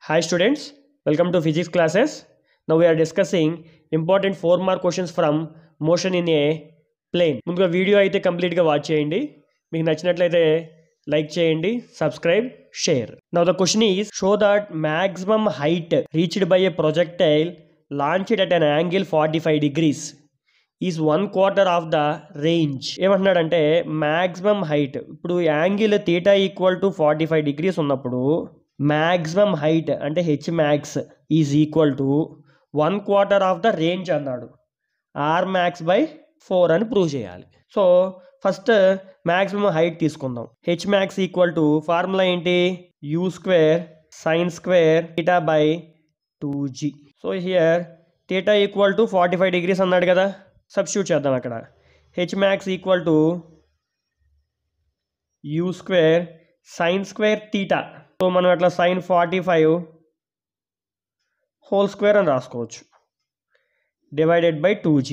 Hi students, welcome to physics classes. Now we are discussing important 4 mark questions from motion in a plane. ముందుగా video అయితే కంప్లీట్గా watch చేయండి. మీకు నచ్చినట్లయితే like చేయండి, subscribe, share. Now the question is, show that maximum height reached by a projectile launched at an angle 45 degrees is 1/4 of the range. ఏమంటున్నాడంటే maximum height, ఇప్పుడు angle θ equal to 45 degrees ఉన్నప్పుడు maximum height అంటే h max is equal to 1/4 of the range అన్నాడు. r max by 4 అని prove చేయాలి. So first maximum height తీసుకుందాం. h max equal to formula ఏంటి, u square sine square θ by 2g. So here θ equal to 45 degrees అన్నాడు కదా, substitute చేద్దాం అక్కడ. h max equal to u square sine square θ. So మనం అట్లా sign 45 whole square అని రాసుకోవచ్చు, డివైడెడ్ బై 2g.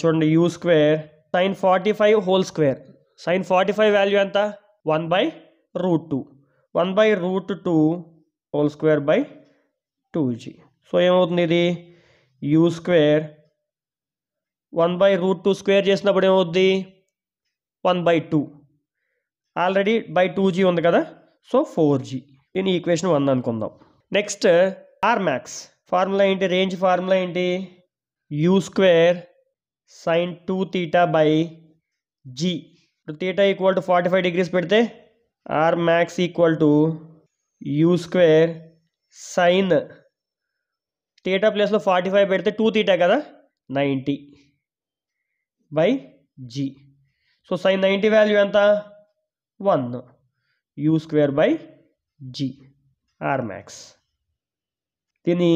చూడండి, u square sine 45 whole square. Sine 45 value ఎంత, 1/√2. 1/√2 whole square by 2g. So ఏమవుతుంది, ఇది యూ స్క్వేర్ 1/√2 స్క్వేర్ చేసినప్పుడు ఏమవుద్ది, 1/2. ఆల్రెడీ బై 2g ఉంది కదా, సో 4g. దీని ఈక్వేషన్ 1 అనుకుందాం. నెక్స్ట్ ఆర్ మ్యాక్స్ ఫార్ములా ఏంటి, రేంజ్ ఫార్ములా ఏంటి, u square sine 2θ by g. ఇప్పుడు θ ఈక్వల్ టు 45 degrees పెడితే r max equal to u square sine θ ప్లేస్లో 45 పెడితే 2θ కదా, 90 by g. So sine 90 value ఎంత, 1 u square by g r max. దీని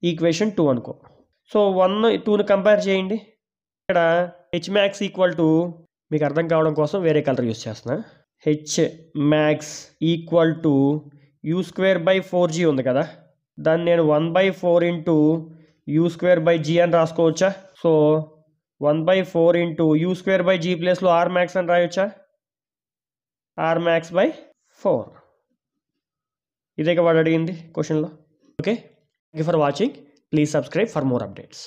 equation 2 అనుకో. సో 1, 2ని కంపేర్ చేయండి. ఇక్కడ హెచ్ మ్యాక్స్ ఈక్వల్ టు, మీకు అర్థం కావడం కోసం వేరే కలర్ యూస్ చేస్తున్నా, h max equal to u square by 4g ఉంది కదా, దాన్ని నేను 1/4 into u square by g అని రాసుకోవచ్చా. So 1/4 into u square by g ప్లేస్లో ఆర్ మ్యాక్స్ అని రాయొచ్చా, ఆర్ మ్యాక్స్ బై 4. ఇదే వాడు అడిగింది క్వశ్చన్లో. Okay, thank you for watching. Please subscribe for more updates.